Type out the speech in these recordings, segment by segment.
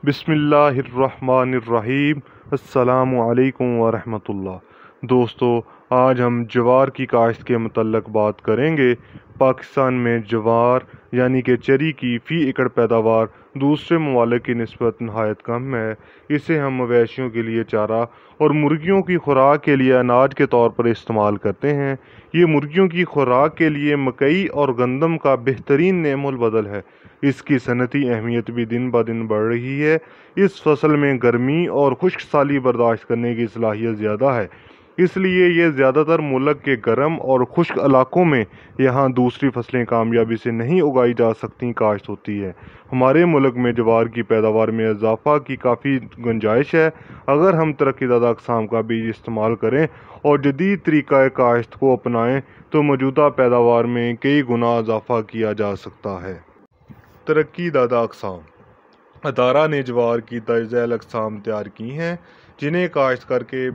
بسم اللہ الرحمن الرحیم۔ السلام علیکم ورحمۃ اللہ۔ دوستو، آج ہم جوار کی کاشت کے متعلق بات کریں گے۔ پاکستان میں جوار یعنی کہ چری کی فی ایکڑ پیداوار دوسرے ممالک کی نسبت نہایت کم ہے۔ اسے ہم مویشیوں کے لیے چارہ اور مرغیوں کی خوراک کے لیے اناج کے طور پر استعمال کرتے ہیں۔ یہ مرغیوں کی خوراک کے لیے مکئی اور گندم کا بہترین نعم البدل ہے۔ اس کی صنعتی اہمیت بھی دن بہ دن بڑھ رہی ہے۔ اس فصل میں گرمی اور خشک سالی برداشت کرنے کی صلاحیت زیادہ ہے، اس لیے یہ زیادہ تر ملک کے گرم اور خشک علاقوں میں یہاں دوسری فصلیں کامیابی سے نہیں اگائی جا سکتی کاشت ہوتی ہے۔ ہمارے ملک میں جوار کی پیداوار میں اضافہ کی کافی گنجائش ہے۔ اگر ہم ترقی زدہ اقسام کا بیج استعمال کریں اور جدید طریقہ کاشت کو اپنائیں تو موجودہ پیداوار میں کئی گنا اضافہ کیا جا سکتا ہے۔ ترقی زدہ اقسام۔ ادارہ نے جوار کی درج ذیل اقسام تیار کی ہیں جنہیں کاشت کر کے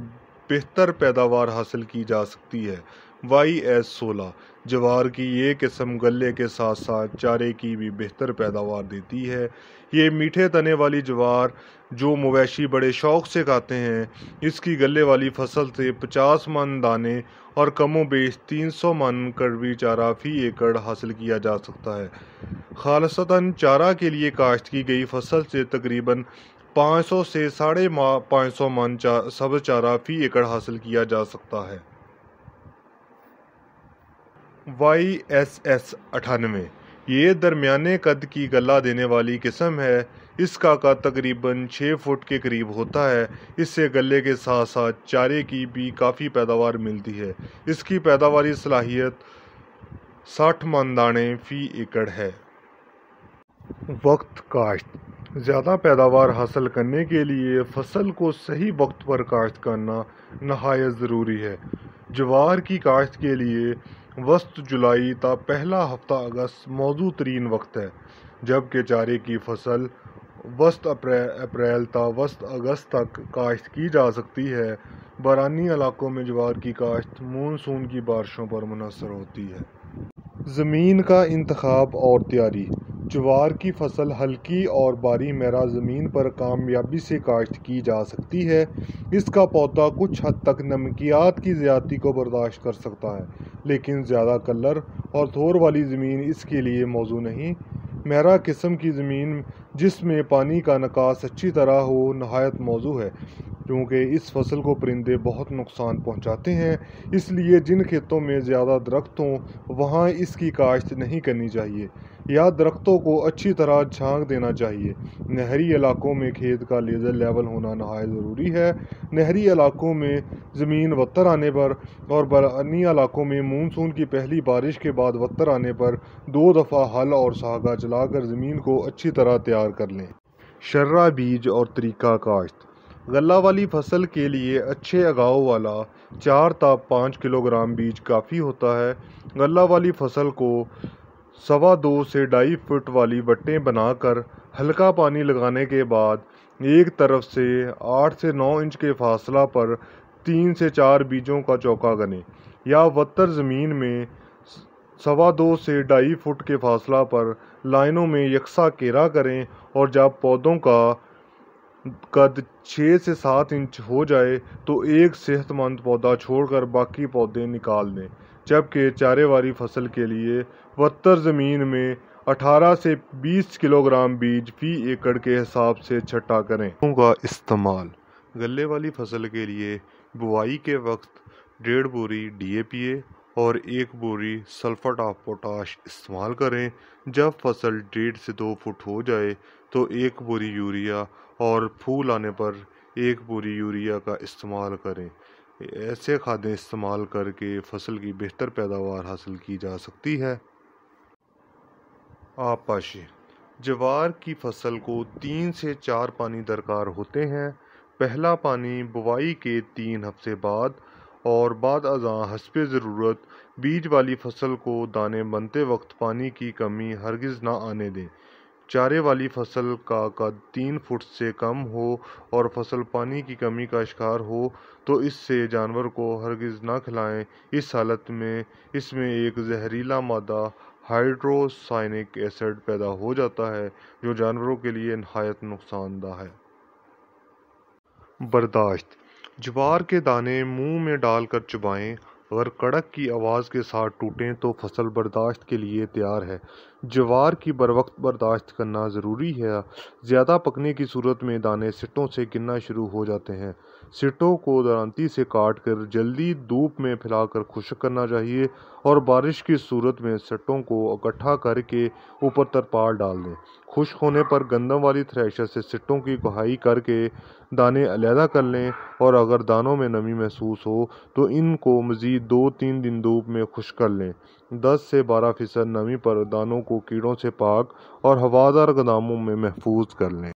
بہتر پیداوار حاصل کی جا سکتی ہے۔ YS16 جوار کی یہ قسم گلے کے ساتھ ساتھ چارے کی بھی بہتر پیداوار دیتی ہے۔ یہ میٹھے تنے والی جوار جو مویشی بڑے شوق سے کھاتے ہیں، اس کی گلے والی فصل سے 50 من دانے اور کم و بیش 300 من کڑوی چارہ فی ایکڑ حاصل کیا جا سکتا ہے۔ خالصتاً چارہ کے لیے کاشت کی گئی فصل سے تقریباً 500 سے 550 من سبز چارہ فی ایکڑ حاصل کیا جا سکتا ہے۔ YSS 98 یہ درمیانے قد کی گلہ دینے والی قسم ہے۔ اس کا قد تقریباً 6 فٹ کے قریب ہوتا ہے۔ اس سے گلے کے ساتھ ساتھ چارے کی بھی کافی پیداوار ملتی ہے۔ اس کی پیداواری صلاحیت 60 من دانے فی ایکڑ ہے۔ وقت کاشت۔ زیادہ پیداوار حاصل کرنے کے لیے فصل کو صحیح وقت پر کاشت کرنا نہایت ضروری ہے۔ جوار کی کاشت کے لیے وسط جولائی تا پہلا ہفتہ اگست موزوں ترین وقت ہے، جبکہ چارے کی فصل وسط اپریل تا وسط اگست تک کاشت کی جا سکتی ہے۔ بارانی علاقوں میں جوار کی کاشت مون سون کی بارشوں پر منحصر ہوتی ہے۔ زمین کا انتخاب اور تیاری۔ جوار کی فصل ہلکی اور باری میرا زمین پر کامیابی سے کاشت کی جا سکتی ہے۔ اس کا پودا کچھ حد تک نمکیات کی زیادتی کو برداشت کر سکتا ہے، لیکن زیادہ کلر اور تھور والی زمین اس کے لیے موزوں نہیں۔ میرا قسم کی زمین جس میں پانی کا نکاس اچھی طرح ہو نہایت موزوں ہے، کیونکہ اس فصل کو پرندے بہت نقصان پہنچاتے ہیں۔ اس لیے جن کھیتوں میں زیادہ درخت ہوں وہاں اس کی کاشت نہیں کرنی چاہیے یا درختوں کو اچھی طرح چھانک دینا چاہیے۔ نہری علاقوں میں کھیت کا لیزر لیول ہونا نہایت ضروری ہے۔ نہری علاقوں میں زمین وتر آنے پر اور بارانی علاقوں میں مون سون کی پہلی بارش کے بعد وتر آنے پر 2 دفعہ ہل اور سہاگا چلا کر زمین کو اچھی طرح تیار کر لیں۔ شرہ بیج اور طریقہ کاشت۔ غلہ والی فصل کے لیے اچھے اگاؤ والا 4 تا 5 کلوگرام بیج کافی ہوتا ہے۔ غلہ والی فصل کو 2.25 سے 2.5 فٹ والی وٹیں بنا کر ہلکا پانی لگانے کے بعد ایک طرف سے 8 سے 9 انچ کے فاصلہ پر 3 سے 4 بیجوں کا چوکا گنیں، یا وتر زمین میں 2.25 سے 2.5 فٹ کے فاصلہ پر لائنوں میں یکساں کیرا کریں، اور جب پودوں کا قد 6 سے 7 انچ ہو جائے تو ایک صحت مند پودا چھوڑ کر باقی پودے نکال دیں، جبکہ چارے والی فصل کے لیے وتر زمین میں 18 سے 20 کلوگرام بیج فی ایکڑ کے حساب سے چھٹا کریں۔ کا استعمال۔ غلے والی فصل کے لیے بوائی کے وقت 1.5 بوری DAP اور 1 بوری سلفیٹ آف پوٹاش استعمال کریں۔ جب فصل 1.5 سے 2 فٹ ہو جائے تو 1 بوری یوریا اور پھول آنے پر 1 بوری یوریا کا استعمال کریں۔ ایسے کھادیں استعمال کر کے فصل کی بہتر پیداوار حاصل کی جا سکتی ہے۔ آب پاشی۔ جوار کی فصل کو 3 سے 4 پانی درکار ہوتے ہیں۔ پہلا پانی بوائی کے 3 ہفتے بعد اور بعد ازاں حسب ضرورت۔ بیج والی فصل کو دانے بنتے وقت پانی کی کمی ہرگز نہ آنے دیں۔ چارے والی فصل کا قد 3 فٹ سے کم ہو اور فصل پانی کی کمی کا شکار ہو تو اس سے جانور کو ہرگز نہ کھلائیں۔ اس حالت میں اس میں ایک زہریلا مادہ ہائیڈروسائنک ایسڈ پیدا ہو جاتا ہے جو جانوروں کے لیے نہایت نقصان دہ ہے۔ برداشت: جوار کے دانے منہ میں ڈال کر چبائیں، اگر کڑک کی آواز کے ساتھ ٹوٹیں تو فصل برداشت کے لیے تیار ہے۔ جوار کی بروقت برداشت کرنا ضروری ہے۔ زیادہ پکنے کی صورت میں دانے سٹوں سے گرنا شروع ہو جاتے ہیں۔ سٹوں کو دانتی سے کاٹ کر جلدی دھوپ میں پھیلا کر خشک کرنا چاہیے اور بارش کی صورت میں سٹوں کو اکٹھا کر کے اوپر ترپال ڈال دیں۔ خشک ہونے پر گندم والی تھریشر سے سٹوں کی کہائی کر کے دانے علیحدہ کر لیں اور اگر دانوں میں نمی محسوس ہو تو ان کو مزید 2-3 دن دھوپ میں خشک کر لیں۔ 10 سے 12% نمی پر دانوں کو کیڑوں سے پاک اور ہوادار گوداموں میں محفوظ کر لیں۔